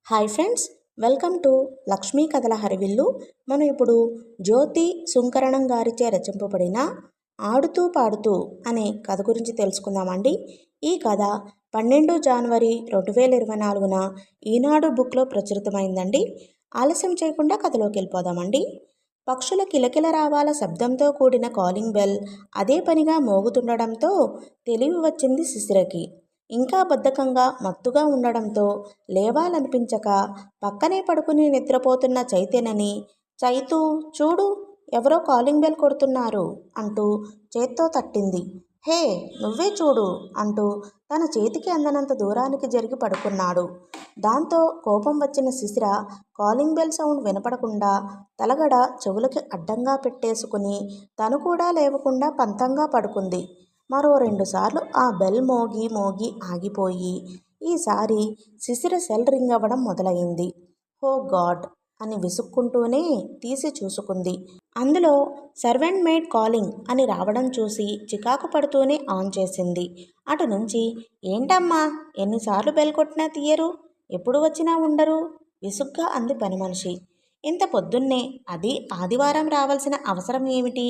Hi friends, welcome to Lakshmi కథల హరివిల్లు. మనం ఇప్పుడు జ్యోతి సుంకరణం గారిచే రచింపబడిన ఆడుతూ పాడుతూ అనే కథ గురించి తెలుసుకుందామండి. ఈ కథ 12 జనవరి 2024న ఈనాడు బుక్లో ప్రచురితమైందండి. ఆలస్యం చేయకుండా కథలోకి వెళ్ళిపోదామండి. పక్షుల కిలకిల రావాల శబ్దంతో కూడిన కాలింగ్ బెల్ అదే పనిగా మోగుతుండడంతో తెలివి వచ్చింది శిశిరకి. ఇంకా బద్ధకంగా మత్తుగా ఉండడంతో లేవాలనిపించక పక్కనే పడుకుని నిద్రపోతున్న చైతన్యని, చైతూ చూడు, ఎవరో కాలింగ్ బెల్ కొడుతున్నారు అంటూ చేత్తో తట్టింది. హే, నువ్వే చూడు అంటూ తన చేతికి అందనంత దూరానికి జరిగి పడుకున్నాడు. దాంతో కోపం వచ్చిన శిశిర కాలింగ్ బెల్ సౌండ్ వినపడకుండా తలగడ చెవులకి అడ్డంగా పెట్టేసుకుని తను కూడా లేవకుండా పంతంగా పడుకుంది. మరో 2 సార్లు ఆ బెల్ మోగి మోగి ఆగిపోయి ఈసారి శిశిర సెల్ రింగ్ అవ్వడం మొదలైంది. ఓ గాడ్ అని విసుక్కుంటూనే తీసి చూసుకుంది. అందులో సర్వెంట్ మేడ్ కాలింగ్ అని రావడం చూసి చికాకు పడుతూనే ఆన్ చేసింది. అటు నుంచి ఏంటమ్మా, ఎన్నిసార్లు బెల్ కొట్టినా తీయరు, ఎప్పుడు వచ్చినా ఉండరు విసుగ్గా అంది పని మనిషి. ఇంత పొద్దున్నే, అది ఆదివారం రావాల్సిన అవసరం ఏమిటి,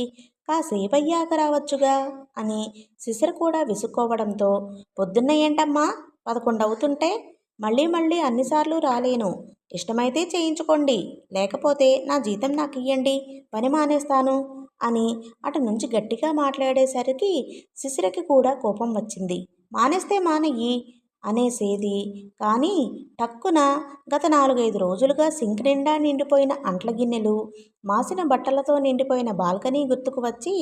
కాసేపయ్యాక రావచ్చుగా అని శిశిర కూడా విసుక్కోవడంతో పొద్దున్న ఏంటమ్మా, 11 అవుతుంటే మళ్ళీ మళ్ళీ అన్నిసార్లు రాలేను, ఇష్టమైతే చేయించుకోండి, లేకపోతే నా జీతం నాకు ఇయ్యండి, పని మానేస్తాను అని అటు నుంచి గట్టిగా మాట్లాడేసరికి శిశిరకి కూడా కోపం వచ్చింది. మానేస్తే మానెయ్యి అనేసేది. కానీ టక్కున గత 4-5 రోజులుగా సింక్ నిండా నిండిపోయిన అంట్ల గిన్నెలు, మాసిన బట్టలతో నిండిపోయిన బాల్కనీ గుర్తుకు వచ్చి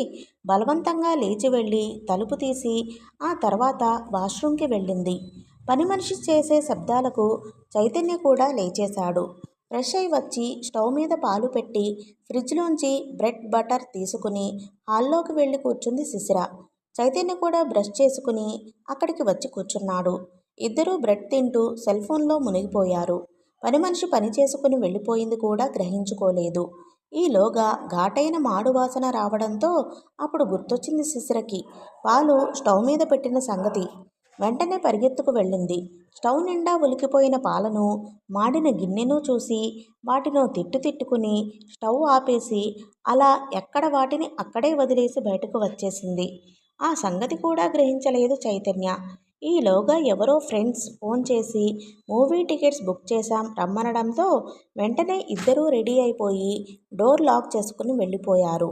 బలవంతంగా లేచి వెళ్ళి తలుపు తీసి ఆ తర్వాత వాష్రూమ్కి వెళ్ళింది. పని మనిషి చేసే శబ్దాలకు చైతన్య కూడా లేచేశాడు. ఫ్రెష్ అయి వచ్చి స్టవ్ మీద పాలు పెట్టి ఫ్రిడ్జ్లోంచి బ్రెడ్ బటర్ తీసుకుని హాల్లోకి వెళ్ళి కూర్చుంది శిశిర. చైతన్య కూడా బ్రష్ చేసుకుని అక్కడికి వచ్చి కూర్చున్నాడు. ఇద్దరూ బ్రెడ్ తింటూ సెల్ ఫోన్లో మునిగిపోయారు. పని మనిషి పని చేసుకుని వెళ్ళిపోయింది కూడా గ్రహించుకోలేదు. ఈలోగా ఘాటైన మాడు వాసన రావడంతో అప్పుడు గుర్తొచ్చింది శిశిరకి పాలు స్టవ్ మీద పెట్టిన సంగతి. వెంటనే పరిగెత్తుకు వెళ్ళింది. స్టవ్ నిండా ఉలికిపోయిన పాలను, మాడిన గిన్నెను చూసి వాటినో తిట్టుకుని స్టవ్ ఆపేసి అలా ఎక్కడ వాటిని అక్కడే వదిలేసి బయటకు వచ్చేసింది. ఆ సంగతి కూడా గ్రహించలేదు చైతన్య. ఈలోగా ఎవరో ఫ్రెండ్స్ ఫోన్ చేసి మూవీ టికెట్స్ బుక్ చేశాం రమ్మనడంతో వెంటనే ఇద్దరూ రెడీ అయిపోయి డోర్ లాక్ చేసుకుని వెళ్ళిపోయారు.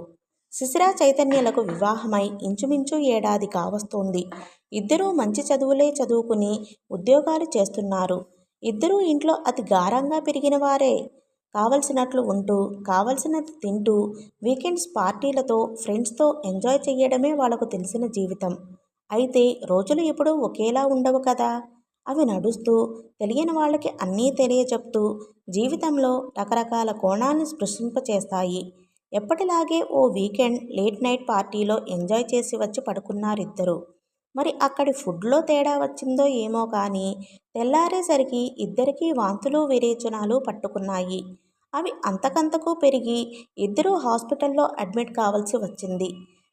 శిశిర చైతన్యలకు వివాహమై ఇంచుమించు ఏడాది కావస్తోంది. ఇద్దరూ మంచి చదువులే చదువుకుని ఉద్యోగాలు చేస్తున్నారు. ఇద్దరూ ఇంట్లో అతి గారంగా పెరిగిన వారే. కావలసినట్లు ఉంటూ కావలసినది తింటూ వీకెండ్స్ పార్టీలతో ఫ్రెండ్స్తో ఎంజాయ్ చేయడమే వాళ్ళకు తెలిసిన జీవితం. అయితే రోజులు ఎప్పుడూ ఒకేలా ఉండవు కదా. అవి నడుస్తూ తెలియని వాళ్ళకి అన్నీ తెలియచెప్తూ జీవితంలో రకరకాల కోణాల్ని స్పృశింపచేస్తాయి. ఎప్పటిలాగే ఓ వీకెండ్ లేట్ నైట్ పార్టీలో ఎంజాయ్ చేసి వచ్చి పడుకున్నారిద్దరూ. మరి అక్కడి ఫుడ్లో తేడా వచ్చిందో ఏమో కానీ తెల్లారేసరికి ఇద్దరికీ వాంతులు విరేచనాలు పట్టుకున్నాయి. అవి అంతకంతకు పెరిగి ఇద్దరూ హాస్పిటల్లో అడ్మిట్ కావాల్సి వచ్చింది.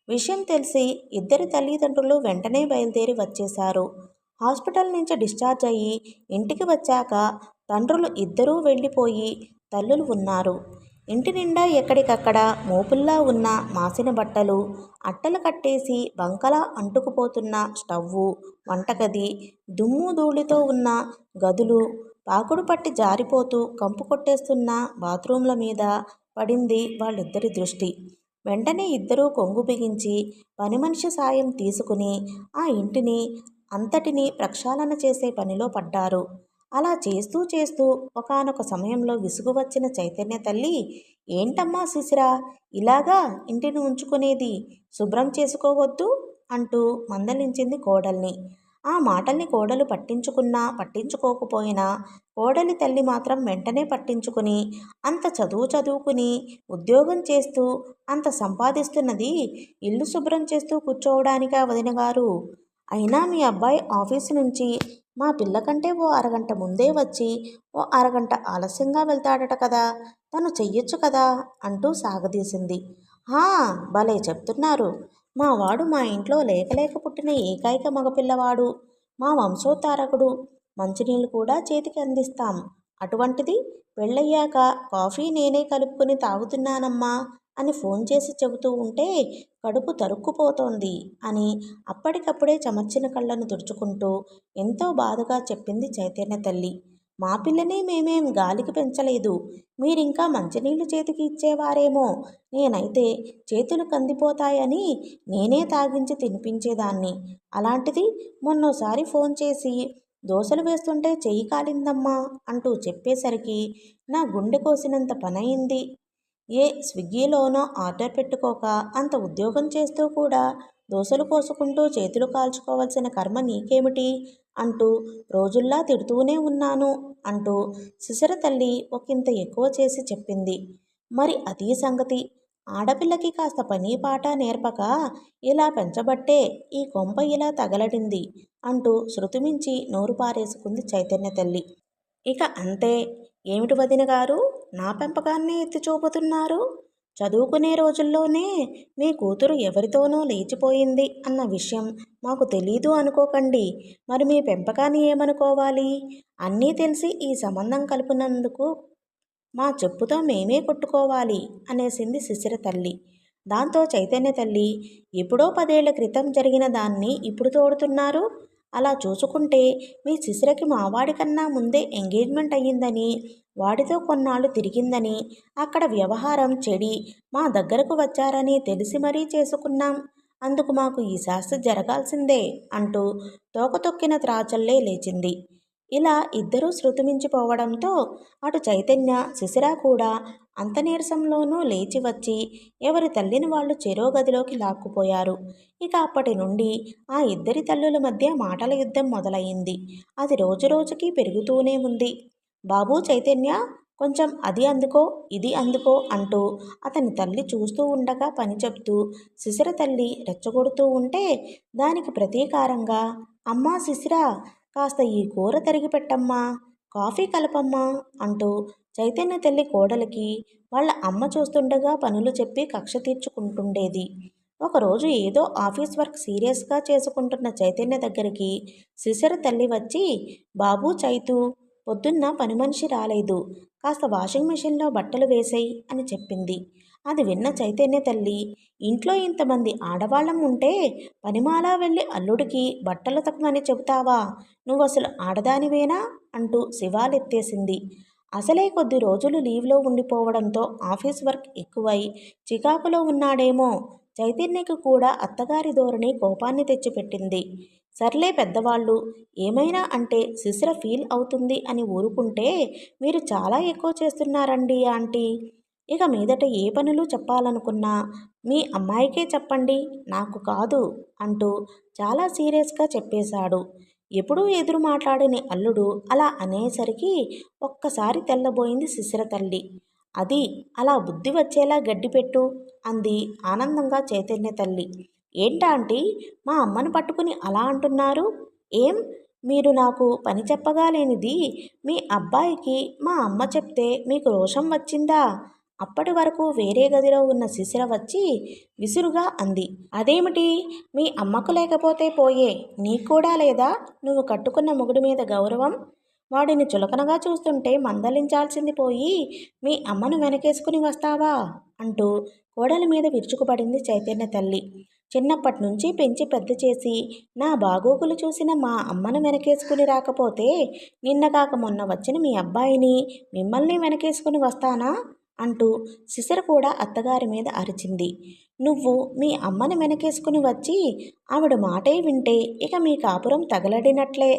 విషయం తెలిసి ఇద్దరి తల్లిదండ్రులు వెంటనే బయలుదేరి వచ్చేశారు. హాస్పిటల్ నుంచి డిశ్చార్జ్ అయ్యి ఇంటికి వచ్చాక తండ్రులు ఇద్దరూ వెళ్ళిపోయి తల్లులు ఉన్నారు. ఇంటి నిండా ఎక్కడికక్కడ మోపుల్లా ఉన్న మాసిన బట్టలు, అట్టలు కట్టేసి బంకలా అంటుకుపోతున్న స్టవ్వు, వంటగది, దుమ్ము ధూళితో ఉన్న గదులు, పాకుడు పట్టి జారిపోతూ కంపు కొట్టేస్తున్న బాత్రూంల మీద పడింది వాళ్ళిద్దరి దృష్టి. వెంటనే ఇద్దరూ కొంగు బిగించి పని మనిషి సాయం తీసుకుని ఆ ఇంటిని అంతటినీ ప్రక్షాళన చేసే పనిలో పడ్డారు. అలా చేస్తూ చేస్తూ ఒకానొక సమయంలో విసుగు వచ్చిన చైతన్య తల్లి, ఏంటమ్మా శిశిర, ఇలాగా ఇంటిని ఉంచుకునేది, శుభ్రం చేసుకోవద్దు అంటూ మందలించింది కోడల్ని. ఆ మాటల్ని కోడలు పట్టించుకున్నా పట్టించుకోకపోయినా కోడలి తల్లి మాత్రం వెంటనే పట్టించుకుని, అంత చదువుకుని ఉద్యోగం చేస్తూ అంత సంపాదిస్తున్నది ఇల్లు శుభ్రం చేస్తూ కూర్చోవడానికా వదినగారు? అయినా మీ అబ్బాయి ఆఫీసు నుంచి మా పిల్ల కంటే ఓ అరగంట ముందే వచ్చి ఓ అరగంట ఆలస్యంగా వెళ్తాడట కదా, తను చెయ్యొచ్చు కదా అంటూ సాగదీసింది. హా, భలే చెప్తున్నారు. మా వాడు మా ఇంట్లో లేకలేక పుట్టిన ఏకైక మగపిల్లవాడు, మా వంశోద్ధారకుడు. మంచినీళ్ళు కూడా చేతికి అందిస్తాం. అటువంటిది పెళ్ళయ్యాక కాఫీ నేనే కలుపుకొని తాగుతున్నానమ్మా అని ఫోన్ చేసి చెబుతూ ఉంటే కడుపు తరుక్కుపోతోంది అని అప్పటికప్పుడే చెమర్చిన కళ్ళను తుడుచుకుంటూ ఎంతో బాధగా చెప్పింది చైతన్య తల్లి. మా పిల్లని మేమేం గాలికి పెంచలేదు. మీరింకా మంచినీళ్ళు చేతికి ఇచ్చేవారేమో. నేనైతే చేతులు కందిపోతాయని నేనే తాగించి తినిపించేదాన్ని. అలాంటిది మొన్నోసారి ఫోన్ చేసి దోశలు వేస్తుంటే చెయ్యి కాలిందమ్మా అంటూ చెప్పేసరికి నా గుండె కోసినంత పనయింది. స్విగ్గీలోనో ఆర్డర్ పెట్టుకోక అంత ఉద్యోగం చేస్తూ కూడా దోశలు కోసుకుంటూ చేతులు కాల్చుకోవాల్సిన కర్మ నీకేమిటి అంటూ రోజుల్లా తిడుతూనే ఉన్నాను అంటూ శిశిర తల్లి ఒకంత ఎక్కువ చేసి చెప్పింది. మరి అదీ సంగతి. ఆడపిల్లకి కాస్త పని పాట నేర్పక ఇలా పెంచబట్టే ఈ కొంప ఇలా తగలడింది అంటూ శృతిమించి నోరు పారేసుకుంది చైతన్య తల్లి. ఇక అంతే. ఏమిటి వదిన గారు, నా పెంపకాన్నే ఎత్తి చూపుతున్నారు? చదువుకునే రోజుల్లోనే మీ కూతురు ఎవరితోనో లేచిపోయింది అన్న విషయం మాకు తెలీదు అనుకోకండి. మరి మీ పెంపకాన్ని ఏమనుకోవాలి? అన్నీ తెలిసి ఈ సంబంధం కలిపినందుకు మా చెప్పుతో మేమే కొట్టుకోవాలి అనేసింది శిశిర తల్లి. దాంతో చైతన్య తల్లి, ఎప్పుడో 10 ఏళ్ల క్రితం జరిగిన దాన్ని ఇప్పుడు తోడుతున్నారు? అలా చూసుకుంటే మీ శిశిరకి మావాడి కన్నా ముందే ఎంగేజ్మెంట్ అయ్యిందని, వాడితో కొన్నాళ్ళు తిరిగిందని, అక్కడ వ్యవహారం చెడి మా దగ్గరకు వచ్చారని తెలిసి మరీ చేసుకున్నాం. అందుకు మాకు ఈ శాస్త్ర జరగాల్సిందే అంటూ తోకతొక్కిన త్రాచల్లే లేచింది. ఇలా ఇద్దరూ శృతిమించిపోవడంతో అటు చైతన్య శిశిర కూడా అంత నీరసంలోనూ లేచి వచ్చి ఎవరి తల్లిని వాళ్ళు చెరో గదిలోకి లాక్కుపోయారు. ఇక అప్పటి నుండి ఆ ఇద్దరి తల్లుల మధ్య మాటల యుద్ధం మొదలయ్యింది. అది రోజురోజుకి పెరుగుతూనే ఉంది. బాబూ చైతన్య, కొంచెం అది అందుకో ఇది అందుకో అంటూ అతని తల్లి చూస్తూ ఉండగా పని చెప్తూ శిశిర తల్లి రెచ్చగొడుతూ ఉంటే దానికి ప్రతీకారంగా, అమ్మా శిశిర, కాస్త ఈ కూర తరిగి పెట్టమ్మా, కాఫీ కలపమ్మా అంటూ చైతన్య తల్లి కోడలికి వాళ్ళ అమ్మ చూస్తుండగా పనులు చెప్పి కక్ష తీర్చుకుంటుండేది. ఒకరోజు ఏదో ఆఫీస్ వర్క్ సీరియస్గా చేసుకుంటున్న చైతన్య దగ్గరికి శిశిర తల్లి వచ్చి, బాబూ చైతు, పొద్దున్న పని మనిషి రాలేదు, కాస్త వాషింగ్ మెషిన్లో బట్టలు వేసేయి అని చెప్పింది. అది విన్న చైతన్య తల్లి, ఇంట్లో ఇంతమంది ఆడవాళ్ళం ఉంటే పనిమాలా వెళ్ళి అల్లుడికి బట్టలు తక్కమని చెబుతావా? నువ్వసలు ఆడదానివేనా అంటూ శివాలెత్తేసింది. అసలే కొద్ది రోజులు లీవ్లో ఉండిపోవడంతో ఆఫీస్ వర్క్ ఎక్కువై చికాకులో ఉన్నాడేమో. చైతన్యకు కూడా అత్తగారి ధోరణి కోపాన్ని తెచ్చిపెట్టింది. సర్లే పెద్దవాళ్ళు ఏమైనా అంటే శిశిర ఫీల్ అవుతుంది అని ఊరుకుంటే మీరు చాలా ఎక్కువ చేస్తున్నారండి ఆంటీ. ఇక మీదట ఏ పనులు చెప్పాలనుకున్నా మీ అమ్మాయికే చెప్పండి, నాకు కాదు అంటూ చాలా సీరియస్గా చెప్పేశాడు. ఎప్పుడూ ఎదురు మాట్లాడని అల్లుడు అలా అనేసరికి ఒక్కసారి తెల్లబోయింది శిశిర తల్లి. అది అలా బుద్ధి వచ్చేలా గడ్డిపెట్టు అంది ఆనందంగా చైతన్య తల్లి. ఏంటాంటీ, మా అమ్మను పట్టుకుని అలా అంటున్నారు? ఏం, మీరు నాకు పని చెప్పగా లేనిది మీ అబ్బాయికి మా అమ్మ చెప్తే మీకు రోషం వచ్చిందా? అప్పటి వరకు వేరే గదిలో ఉన్న శిశిర వచ్చి విసురుగా అంది. అదేమిటి, మీ అమ్మకు లేకపోతే పోయే, నీకు కూడా లేదా? నువ్వు కట్టుకున్న మొగుడి మీద గౌరవం? వాడిని చులకనగా చూస్తుంటే మందలించాల్సింది పోయి మీ అమ్మను వెనకేసుకుని వస్తావా అంటూ కోడలి మీద విరుచుకుపడింది చైతన్య తల్లి. చిన్నప్పటి నుంచి పెంచి పెద్ద చేసి నా బాగోగులు చూసిన మా అమ్మను వెనకేసుకుని రాకపోతే నిన్న కాక మొన్న వచ్చిన మీ అబ్బాయిని మిమ్మల్ని వెనకేసుకుని వస్తానా అంటూ శిశిర కూడా అత్తగారి మీద అరిచింది. నువ్వు మీ అమ్మని వెనకేసుకుని వచ్చి ఆవిడ మాటే వింటే ఇక మీ కాపురం తగలడినట్లే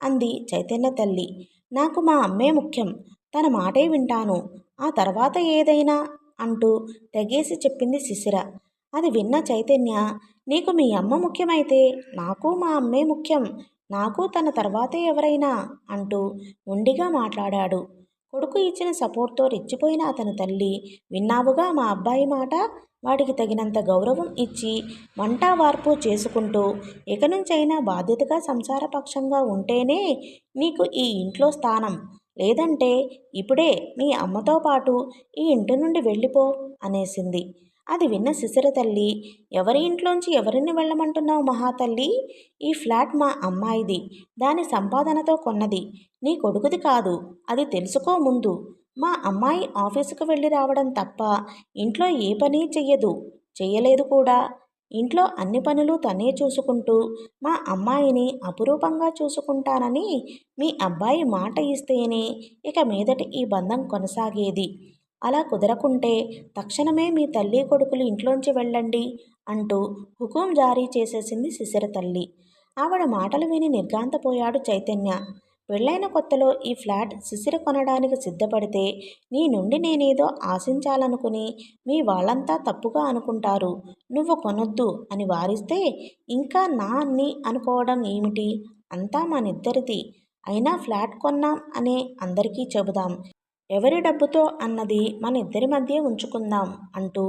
అంది చైతన్య తల్లి. నాకు మా అమ్మే ముఖ్యం, తన మాటే వింటాను, ఆ తర్వాత ఏదైనా అంటూ తెగేసి చెప్పింది శిశిర. అది విన్న చైతన్య, నీకు మీ అమ్మ ముఖ్యమైతే నాకు మా అమ్మే ముఖ్యం, నాకు తన తర్వాతే ఎవరైనా అంటూ మొండిగా మాట్లాడాడు. కొడుకు ఇచ్చిన సపోర్ట్తో రెచ్చిపోయిన అతని తల్లి, విన్నావుగా మా అబ్బాయి మాట, వాడికి తగినంత గౌరవం ఇచ్చి వంట వార్పు చేసుకుంటూ ఇక నుంచైనా బాధ్యతగా సంసారపక్షంగా ఉంటేనే నీకు ఈ ఇంట్లో స్థానం, లేదంటే ఇప్పుడే మీ అమ్మతో పాటు ఈ ఇంటి నుండి వెళ్ళిపో అనేసింది. అది విన్న శిశిర తల్లి, ఎవరి ఇంట్లోంచి ఎవరిని వెళ్ళమంటున్నావు మహాతల్లి? ఈ ఫ్లాట్ మా అమ్మాయిది, దాని సంపాదనతో కొన్నది, నీ కొడుకుది కాదు, అది తెలుసుకో ముందు. మా అమ్మాయి ఆఫీసుకు వెళ్ళి రావడం తప్ప ఇంట్లో ఏ పని చెయ్యదు, చెయ్యలేదు కూడా. ఇంట్లో అన్ని పనులు తనే చూసుకుంటూ మా అమ్మాయిని అపురూపంగా చూసుకుంటానని మీ అబ్బాయి మాట ఇస్తేనే ఇక మీదట ఈ బంధం కొనసాగేది. అలా కుదరకుంటే తక్షణమే మీ తల్లి కొడుకులు ఇంట్లోంచి వెళ్ళండి అంటూ హుకుం జారీ చేసేసింది శిశిర తల్లి. ఆవిడ మాటలు విని నిర్ఘాంతపోయాడు చైతన్య. పెళ్ళైన కొత్తలో ఈ ఫ్లాట్ శిశిర కొనడానికి సిద్ధపడితే నీ నుండి నేనేదో ఆశించాలనుకుని మీ వాళ్ళంతా తప్పుగా అనుకుంటారు, నువ్వు కొనొద్దు అని వారిస్తే ఇంకా నా అన్ని అనుకోవడం ఏమిటి? అంతా మనిద్దరిది. అయినా ఫ్లాట్ కొన్నాం అనే అందరికీ చెబుదాం, ఎవరి డబ్బుతో అన్నది మన ఇద్దరి మధ్య ఉంచుకుందాం అంటూ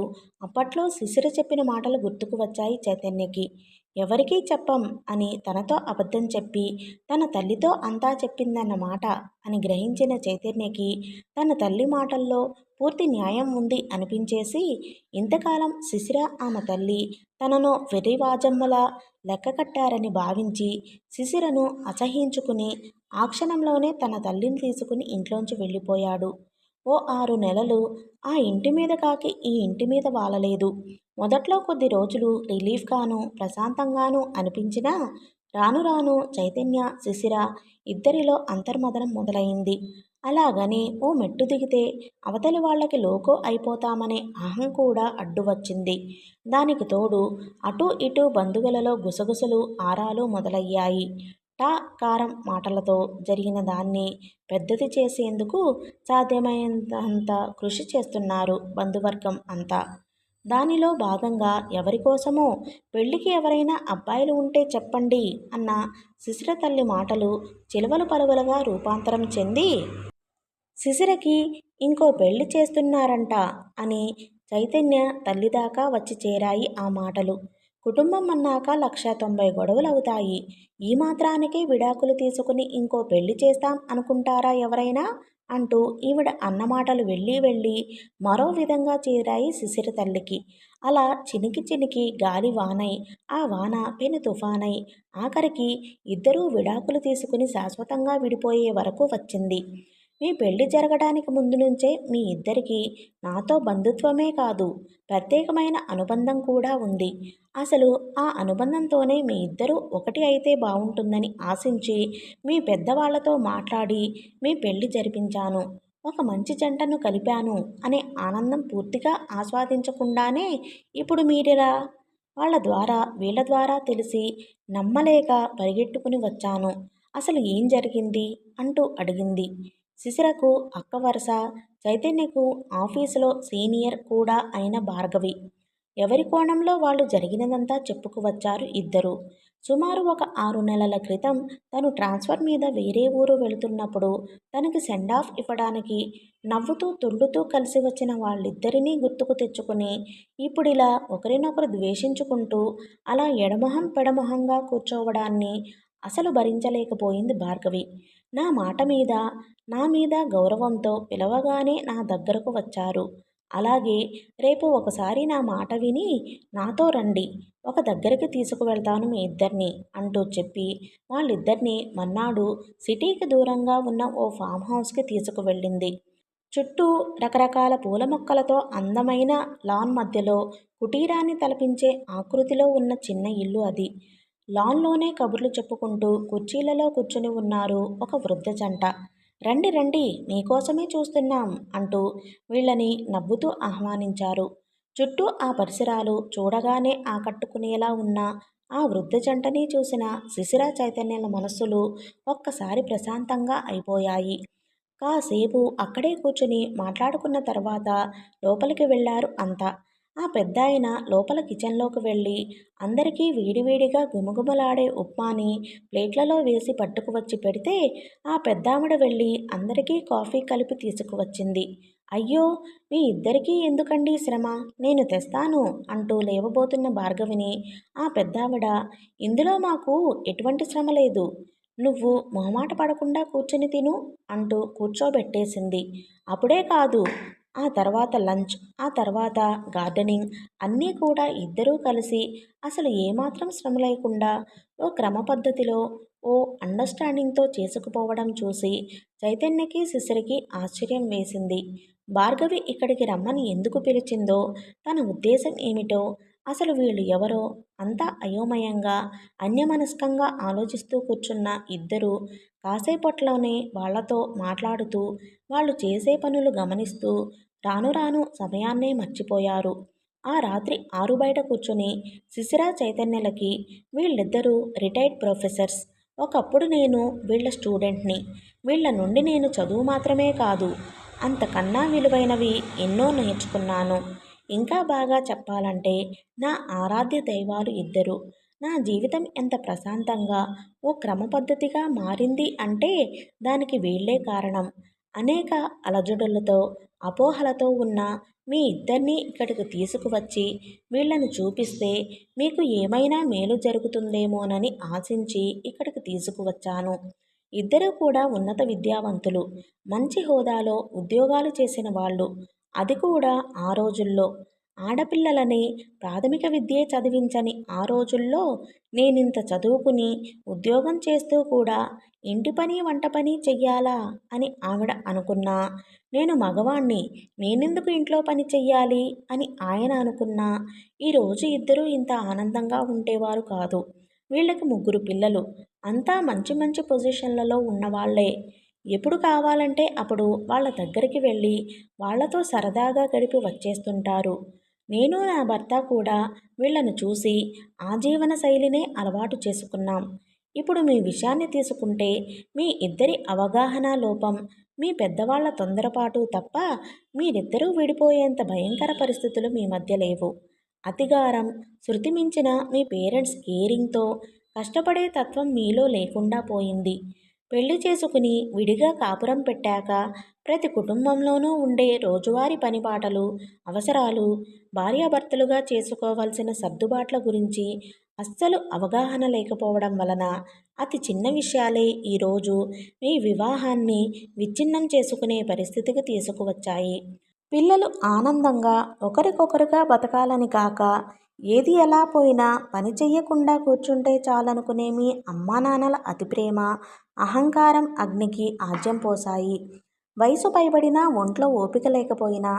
అప్పట్లో శిశిర చెప్పిన మాటలు గుర్తుకు వచ్చాయి చైతన్యకి. ఎవరికీ చెప్పం అని తనతో అబద్ధం చెప్పి తన తల్లితో అంతా చెప్పిందన్న మాట అని గ్రహించిన చైతన్యకి తన తల్లి మాటల్లో పూర్తి న్యాయం ఉంది అనిపించేసి, ఇంతకాలం శిశిర ఆమె తల్లి తనను వెర్రివాజమ్మలా లెక్క కట్టారని భావించి శిశిరను అసహించుకుని ఆ క్షణంలోనే తన తల్లిని తీసుకుని ఇంట్లోంచి వెళ్ళిపోయాడు. ఓ 6 నెలలు ఆ ఇంటి మీద కాకి ఈ ఇంటి మీద వాలలేదు. మొదట్లో కొద్ది రోజులు రిలీఫ్గాను ప్రశాంతంగానూ అనిపించినా రాను రాను చైతన్య శిశిర ఇద్దరిలో అంతర్మదనం మొదలైంది. అలాగని ఓ మెట్టు దిగితే అవతలి వాళ్ళకి లోకో అయిపోతామనే అహం కూడా అడ్డు వచ్చింది. దానికి తోడు అటూ ఇటూ బంధువులలో గుసగుసలు ఆరాలు మొదలయ్యాయి. టా కారం మాటలతో జరిగిన దాన్ని పెద్దది చేసేందుకు సాధ్యమైనంత కృషి చేస్తున్నారు బంధువర్గం అంతా. దానిలో భాగంగా ఎవరికోసమో పెళ్లికి ఎవరైనా అబ్బాయిలు ఉంటే చెప్పండి అన్న శిశిర తల్లి మాటలు చిలువలు పలువలుగా రూపాంతరం చెంది శిశిరకి ఇంకో పెళ్లి చేస్తున్నారంట అని చైతన్య తల్లిదాకా వచ్చి చేరాయి ఆ మాటలు. కుటుంబం అన్నాక 190 గొడవలవుతాయి. ఈ మాత్రానికే విడాకులు తీసుకుని ఇంకో పెళ్లి చేస్తాం అనుకుంటారా ఎవరైనా అంటూ ఈవిడ అన్నమాటలు వెళ్ళి వెళ్ళి మరో విధంగా చేరాయి శిశిర తల్లికి. అలా చినికి చినికి గాలి వానై ఆ వాన పెను తుఫానై ఆఖరికి ఇద్దరూ విడాకులు తీసుకుని శాశ్వతంగా విడిపోయే వరకు వచ్చింది. మీ పెళ్లి జరగడానికి ముందు నుంచే మీ ఇద్దరికీ నాతో బంధుత్వమే కాదు, ప్రత్యేకమైన అనుబంధం కూడా ఉంది. అసలు ఆ అనుబంధంతోనే మీ ఇద్దరూ ఒకటి అయితే బావుంటుందని ఆశించి మీ పెద్దవాళ్లతో మాట్లాడి మీ పెళ్లి జరిపించాను. ఒక మంచి జంటను కలిపాను అనే ఆనందం పూర్తిగా ఆస్వాదించకుండానే ఇప్పుడు మీరిలా వాళ్ళ ద్వారా వీళ్ళ ద్వారా తెలిసి నమ్మలేక పరిగెట్టుకుని వచ్చాను. అసలు ఏం జరిగింది అంటూ అడిగింది. శిశిరకు అక్క వరుస, చైతన్యకు ఆఫీసులో సీనియర్ కూడా అయిన భార్గవి. ఎవరి కోణంలో వాళ్ళు జరిగినదంతా చెప్పుకువచ్చారు ఇద్దరు. సుమారు ఒక 6 నెలల క్రితం తను ట్రాన్స్ఫర్ మీద వేరే ఊరు వెళుతున్నప్పుడు తనకి సెండాఫ్ ఇవ్వడానికి నవ్వుతూ తుళ్ళుతూ కలిసి వచ్చిన వాళ్ళిద్దరినీ గుర్తుకు తెచ్చుకుని ఇప్పుడిలా ఒకరినొకరు ద్వేషించుకుంటూ అలా ఎడమొహం పెడమొహంగా కూర్చోవడాన్ని అసలు భరించలేకపోయింది భార్గవి. నా మాట మీద నా మీద గౌరవంతో పిలవగానే నా దగ్గరకు వచ్చారు. అలాగే రేపు ఒకసారి నా మాట విని నాతో రండి, ఒక దగ్గరికి తీసుకువెళ్తాను మీ ఇద్దరిని అంటూ చెప్పి వాళ్ళిద్దరినీ మర్నాడు సిటీకి దూరంగా ఉన్న ఓ ఫామ్ హౌస్కి తీసుకువెళ్ళింది. చుట్టూ రకరకాల పూల మొక్కలతో అందమైన లాన్ మధ్యలో కుటీరాన్ని తలపించే ఆకృతిలో ఉన్న చిన్న ఇల్లు అది. లాన్లోనే కబుర్లు చెప్పుకుంటూ కుర్చీలలో కూర్చుని ఉన్నారు ఒక వృద్ధ జంట. రండి రండి, మీకోసమే చూస్తున్నాం అంటూ వీళ్ళని నవ్వుతూ ఆహ్వానించారు. చుట్టూ ఆ పరిసరాలు చూడగానే ఆకట్టుకునేలా ఉన్న ఆ వృద్ధ జంటని చూసిన శిశిర చైతన్యాల మనస్సులు ఒక్కసారి ప్రశాంతంగా అయిపోయాయి. కాసేపు అక్కడే కూర్చుని మాట్లాడుకున్న తర్వాత లోపలికి వెళ్ళారు అంతా. ఆ పెద్దాయన లోపల కిచెన్లోకి వెళ్ళి అందరికీ వేడివేడిగా గుమగుమలాడే ఉప్మాని ప్లేట్లలో వేసి పట్టుకువచ్చి పెడితే ఆ పెద్దావిడ వెళ్ళి అందరికీ కాఫీ కలిపి తీసుకువచ్చింది. అయ్యో, మీ ఇద్దరికీ ఎందుకండి శ్రమ, నేను తెస్తాను అంటూ లేవబోతున్న భార్గవిని ఆ పెద్దావిడ, ఇందులో మాకు ఎటువంటి శ్రమ లేదు, నువ్వు మొహమాట పడకుండా కూర్చుని తిను అంటూ కూర్చోబెట్టేసింది. అప్పుడే కాదు, ఆ తర్వాత లంచ్, ఆ తర్వాత గార్డెనింగ్ అన్నీ కూడా ఇద్దరూ కలిసి అసలు ఏమాత్రం శ్రమ లేకుండా ఓ క్రమ పద్ధతిలో, ఓ అండర్స్టాండింగ్తో చేసుకుపోవడం చూసి చైతన్యకి, శిశిరకి ఆశ్చర్యం వేసింది. భార్గవి ఇక్కడికి రమ్మని ఎందుకు పిలిచిందో, తన ఉద్దేశం ఏమిటో, అసలు వీళ్ళు ఎవరో అంతా అయోమయంగా, అన్యమనస్కంగా ఆలోచిస్తూ కూర్చున్న ఇద్దరూ కాసేపట్లోనే వాళ్లతో మాట్లాడుతూ, వాళ్ళు చేసే పనులు గమనిస్తూ రాను రాను సమయాన్నే మర్చిపోయారు. ఆ రాత్రి 6 బయట కూర్చుని శిశిర, చైతన్యలకి వీళ్ళిద్దరూ రిటైర్డ్ ప్రొఫెసర్స్. ఒకప్పుడు నేను వీళ్ళ స్టూడెంట్ని. వీళ్ళ నుండి నేను చదువు మాత్రమే కాదు, అంతకన్నా విలువైనవి ఎన్నో నేర్చుకున్నాను. ఇంకా బాగా చెప్పాలంటే నా ఆరాధ్య దైవాలు ఇద్దరు. నా జీవితం ఎంత ప్రశాంతంగా, ఓ క్రమ పద్ధతిగా మారింది అంటే దానికి వీళ్ళే కారణం. అనేక అలజడులతో, అపోహలతో ఉన్న మీ ఇద్దరినీ ఇక్కడికి తీసుకువచ్చి వీళ్ళను చూపిస్తే మీకు ఏమైనా మేలు జరుగుతుందేమోనని ఆశించి ఇక్కడికి తీసుకువచ్చాను. ఇద్దరూ కూడా ఉన్నత విద్యావంతులు, మంచి హోదాలో ఉద్యోగాలు చేసిన వాళ్ళు. అది కూడా ఆ రోజుల్లో. ఆడపిల్లలని ప్రాథమిక విద్యే చదివించని ఆ రోజుల్లో నేనింత చదువుకుని ఉద్యోగం చేస్తూ కూడా ఇంటి పని, వంట పని చెయ్యాలా అని ఆవిడ అనుకున్నా, నేను మగవాణ్ణి, నేనెందుకు ఇంట్లో పని చెయ్యాలి అని ఆయన అనుకున్నా, ఈరోజు ఇద్దరూ ఇంత ఆనందంగా ఉండేవారు కాదు. వీళ్ళకి 3 పిల్లలు, అంతా మంచి మంచి పొజిషన్లలో ఉన్నవాళ్లే. ఎప్పుడు కావాలంటే అప్పుడు వాళ్ళ దగ్గరికి వెళ్ళి వాళ్లతో సరదాగా గడిపి వచ్చేస్తుంటారు. నేను నా భర్త కూడా వీళ్ళను చూసి ఆ జీవన శైలినే అలవాటు చేసుకున్నాం. ఇప్పుడు మీ విషయాన్ని తీసుకుంటే మీ ఇద్దరి అవగాహన లోపం, మీ పెద్దవాళ్ల తొందరపాటు తప్ప మీరిద్దరూ విడిపోయేంత భయంకర పరిస్థితులు మీ మధ్య లేవు. అతిగారం, శృతి మించిన మీ పేరెంట్స్ కేరింగ్తో కష్టపడే తత్వం మీలో లేకుండా పోయింది. పెళ్లి చేసుకుని విడిగా కాపురం పెట్టాక ప్రతి కుటుంబంలోనూ ఉండే రోజువారీ పనిపాటలు, అవసరాలు, భార్యాభర్తలుగా చేసుకోవాల్సిన సర్దుబాట్ల గురించి అస్సలు అవగాహన లేకపోవడం వలన అతి చిన్న విషయాలే ఈరోజు మీ వివాహాన్ని విచ్ఛిన్నం చేసుకునే పరిస్థితికి తీసుకువచ్చాయి. పిల్లలు ఆనందంగా ఒకరికొకరుగా బతకాలని కాక, ఏది ఎలా పోయినా పని చెయ్యకుండా కూర్చుంటే చాలనుకునే మీ అమ్మానాన్నల అతి ప్రేమ, అహంకారం అగ్నికి ఆజ్యం పోశాయి. వయసు పైబడినా ఒంట్లో ఓపిక లేకపోయినా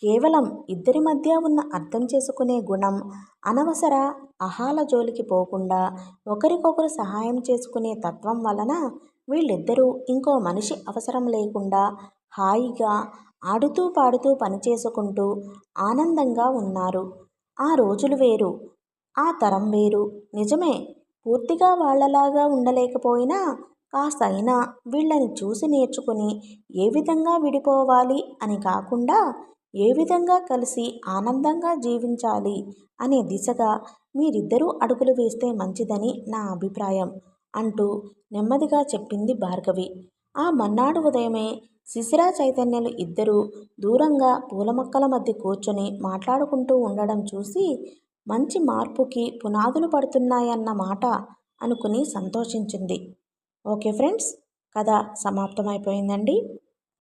కేవలం ఇద్దరి మధ్య ఉన్న అర్థం చేసుకునే గుణం, అనవసర అహాల జోలికి పోకుండా ఒకరికొకరు సహాయం చేసుకునే తత్వం వలన వీళ్ళిద్దరూ ఇంకో మనిషి అవసరం లేకుండా హాయిగా ఆడుతూ పాడుతూ పనిచేసుకుంటూ ఆనందంగా ఉన్నారు. ఆ రోజులు వేరు, ఆ తరం వేరు. నిజమే, పూర్తిగా వాళ్లలాగా ఉండలేకపోయినా కాస్తైనా వీళ్ళని చూసి నేర్చుకుని ఏ విధంగా విడిపోవాలి అని కాకుండా ఏ విధంగా కలిసి ఆనందంగా జీవించాలి అనే దిశగా మీరిద్దరూ అడుగులు వేస్తే మంచిదని నా అభిప్రాయం అంటూ నెమ్మదిగా చెప్పింది భార్గవి. ఆ మర్నాడు ఉదయమే శిశిర, చైతన్యలు ఇద్దరూ దూరంగా పూల మొక్కల మధ్య కూర్చొని మాట్లాడుకుంటూ ఉండడం చూసి మంచి మార్పుకి పునాదులు పడుతున్నాయన్న మాట అనుకుని సంతోషించింది. ఓకే ఫ్రెండ్స్, కథ సమాప్తమైపోయిందండి.